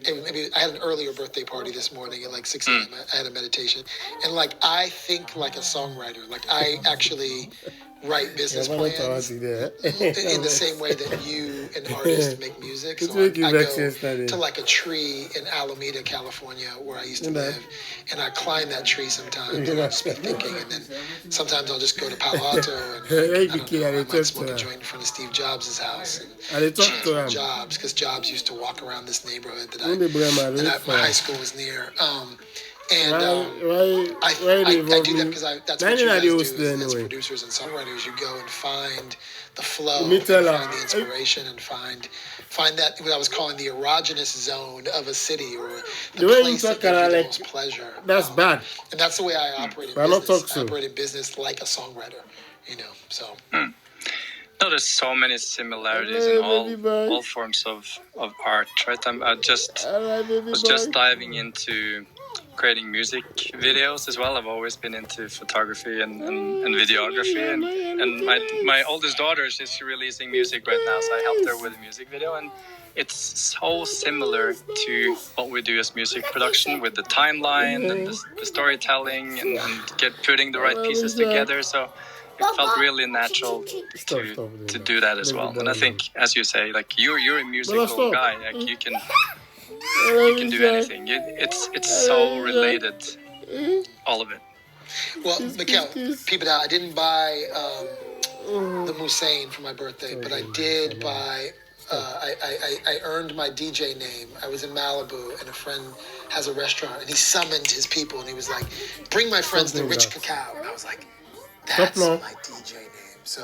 maybe I had an earlier birthday party this morning at like 6 a.m. I had a meditation, and like I think like a songwriter. Like I actually write business plans in the same way that you, an artist, make music. So I go to like a tree in Alameda, California, where I used to live, and I climb that tree sometimes, and I'll just be thinking, and then sometimes I'll just go to Palo Alto, and I might smoke a joint in front of Steve Jobs' house, and Jobs, because Jobs used to walk around this neighborhood that my high school was near. And I do that because that's what you guys do as producers and songwriters. You go and find the flow, and find the inspiration, and find that what I was calling the erogenous zone of a city, or the place that gives you the most pleasure. That's bad. And that's the way I operate in business. I operate in business like a songwriter, so. No, there's so many similarities in all forms of art, right? I was just diving into creating music videos as well. I've always been into photography and videography, and my oldest daughter, she's releasing music right now, so I helped her with a music video, and it's so similar to what we do as music production, with the timeline and the storytelling and putting the right pieces together. So it felt really natural to do that as well. And I think, as you say, like you're a musical guy, like you can do anything. It's so related, all of it. Well, Mikhail, peep it out. I didn't buy the Moussain for my birthday, but I did buy. I earned my DJ name. I was in Malibu, and a friend has a restaurant, and he summoned his people, and he was like, "Bring my friends the Rich Cacao," and I was like, "That's my DJ name." So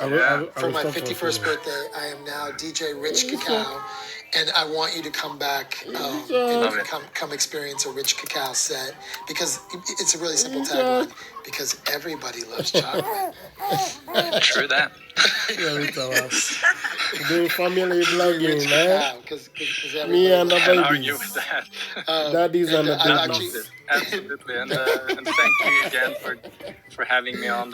for my 51st birthday, I am now DJ Rich Cacao, and I want you to come back and come experience a Rich Cacao set, because it's a really simple tagline, because everybody loves chocolate. True that. Doing family blogging, man. Me and the babies. Can't argue with that. Daddies and the babies. Absolutely, and thank you again for having me on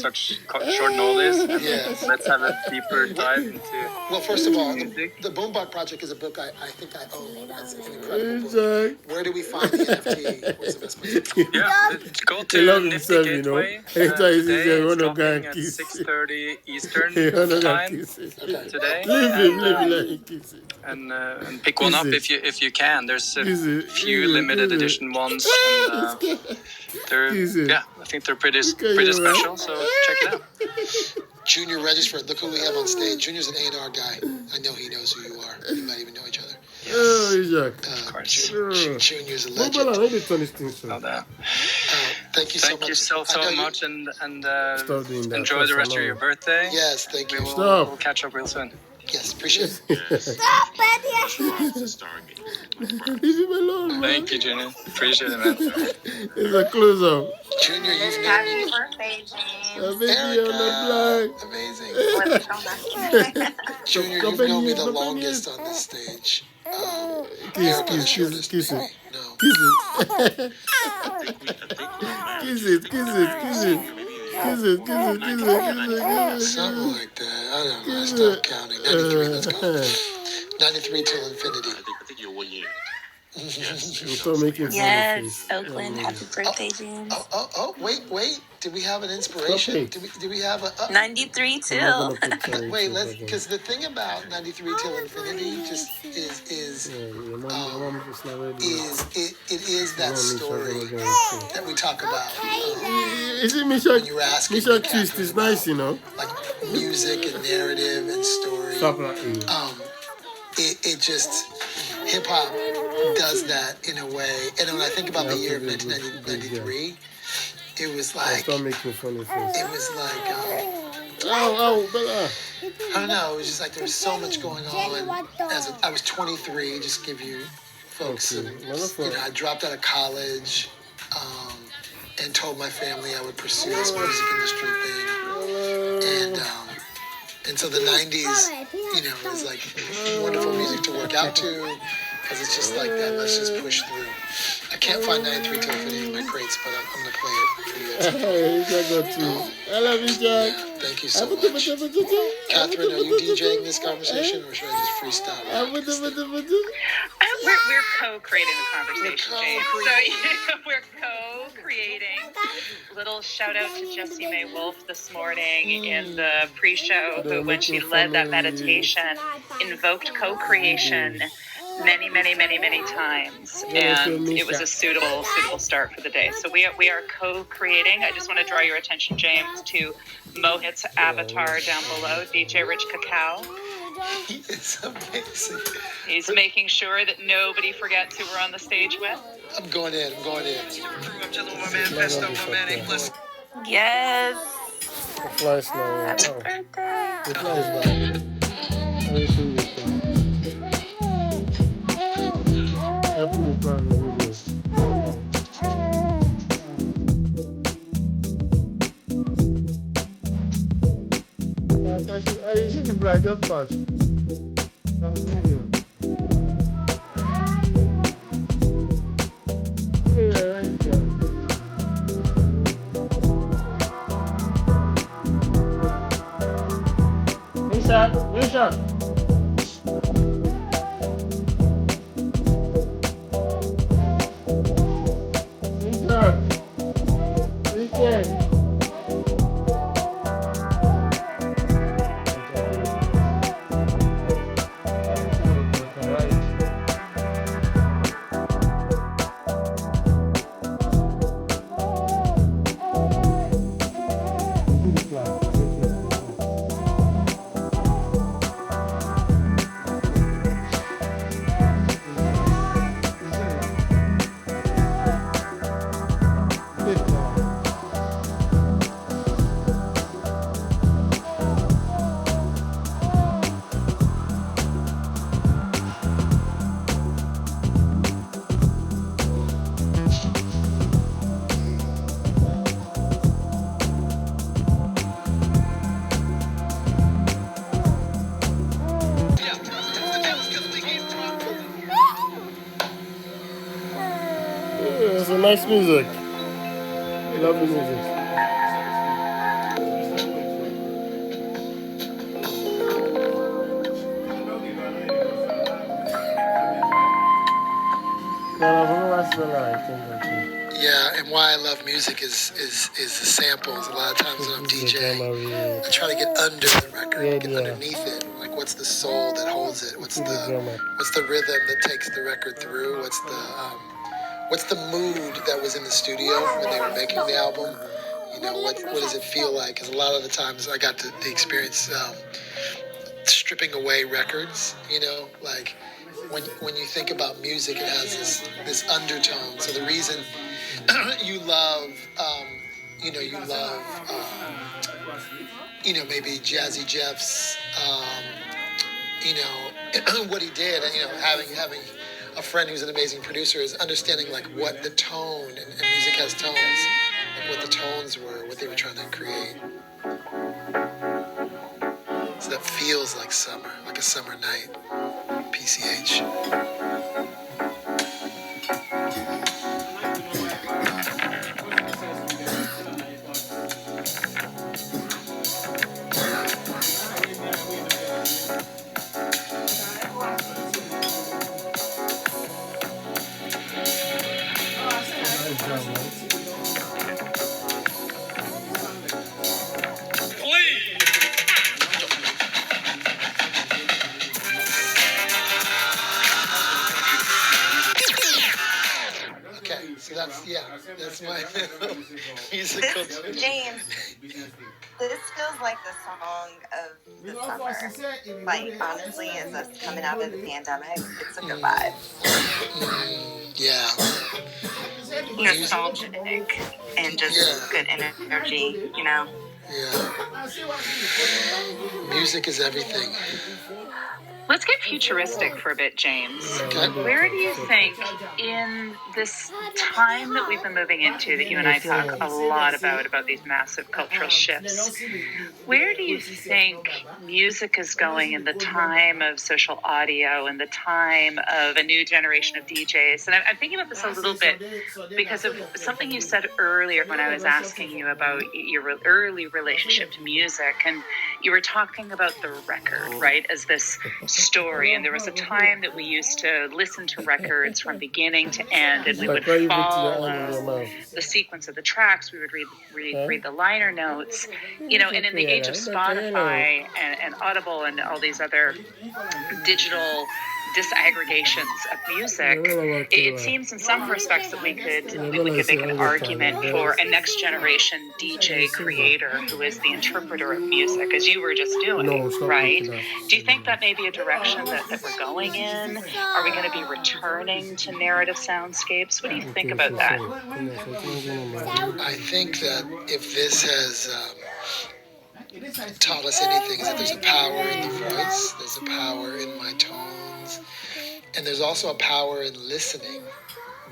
such short notice. Yes. Let's have a deeper dive into. Well, first of all, the Boombot Project is a book I think I own. It's an incredible book. Where do we find the NFT? Where's the best place to find it? Yeah, go to Nifty Gateway. Today it's dropping at 6:30 Eastern time today. And pick one up if you can. There's a few limited edition ones, and I think they're pretty special. So check it out. Junior registered. Look who we have on stage. Junior's an A&R guy. I know he knows who you are. You might even know each other. Of course. Junior's a legend. Thank you so much. Thank you so much, and enjoy the rest of your birthday. Yes, thank you. We'll catch up real soon. Yes, appreciate it. Stop, Leave him alone, man. Thank you, Junior. Appreciate it, man. It's a close-up. Junior, you've known Happy birthday, James. A baby on the block. Amazing. Junior, you've known me the longest on this stage. Kiss it. No. Kiss it. Something like that. I don't know. I stopped counting. 93, let's go. 93 till infinity. I think you're 1 year. Yes, Oakland. Happy birthday, James. Oh, wait. Did we have an inspiration? Did we have a 93 till? Wait, because the thing about 93 till infinity just is that story that we talk about. Is it Misha? When you were asking Misha Twist is nice, like music and narrative and story. It just, hip hop does that in a way. And when I think about the year of 1993, it was like, I don't know, it was just like there was so much going on. I was 23, just give you folks I dropped out of college and told my family I would pursue this music industry thing. And so the 90s, was like wonderful music to work out to, because it's just like that. Let's just push through. can't find 93 Tiffany in my crates, but I'm going to play it for you. I love you, Jack. Thank you so much. Catherine, are you DJing this conversation, or should I just freestyle? We're co-creating the conversation, James. So we're co-creating. Little shout out to Jessie May Wolf this morning in the pre-show, who, when she led that meditation, invoked co-creation many times, and it was a suitable start for the day. So we are co-creating. I just want to draw your attention, James, to Mohit's avatar down below, DJ Rich Cacao. It's amazing. He's making sure that nobody forgets who we're on the stage with. I'm going in. I'm chilling with my man Pesto, my man A Plus. Yes. The flies now. Happy Oh. birthday. The flies back. Very sweet. I should be bright, just touch. Listen. It's a nice music. Lovely music. Yeah, and why I love music is the samples. A lot of times when I'm DJing, I try to get under the record, get underneath it. Like, what's the soul that holds it? What's the rhythm that takes the record through? What's the mood that was in the studio when they were making the album? You know, what does it feel like? Because a lot of the times I got the experience stripping away records. You know, like when you think about music, it has this undertone. So the reason you love, maybe Jazzy Jeff's, what he did, and having a friend who's an amazing producer is understanding like what the tone and music has tones, like what the tones were, what they were trying to create. So that feels like summer, like a summer night. PCH. That's my musical. James, this feels like the song of the summer. Like, honestly, as us coming out of the pandemic, it's a good vibe. Yeah. Nostalgic and just good energy, you know? Yeah. Music is everything. Let's get futuristic for a bit, James. Okay. Where do you think, in this time that we've been moving into, that you and I talk a lot about these massive cultural shifts, where do you think music is going in the time of social audio and the time of a new generation of DJs? And I'm thinking about this a little bit because of something you said earlier when I was asking you about your early relationship to music, and you were talking about the record, right, as this story. And there was a time that we used to listen to records from beginning to end, and we would follow the sequence of the tracks. We would read the liner notes, you know. And in the age of Spotify and Audible and all these other digital disaggregations of music, it seems in some respects that we could make an argument for a next generation DJ creator who is the interpreter of music, as you were just doing, right? Do you think that may be a direction that we're going in? Are we going to be returning to narrative soundscapes? What do you think about that? I think that if this has taught us anything, is that there's a power in the voice, there's a power in my tones, and there's also a power in listening,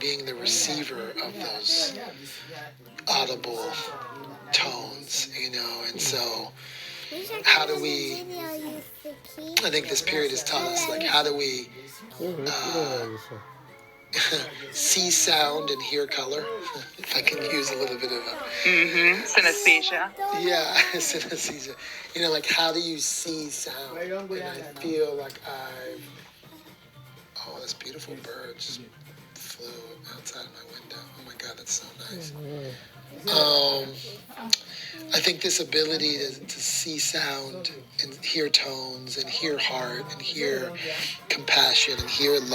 being the receiver of those audible tones, you know. And so how do we, I think this period has taught us, like, how do we see sound and hear color, if I can use a little bit of a Synesthesia. Yeah, synesthesia. You know, like, how do you see sound? And I feel like oh, this beautiful bird just flew outside my window. Oh my God, that's so nice. I think this ability to see sound and hear tones and hear heart and hear compassion and hear love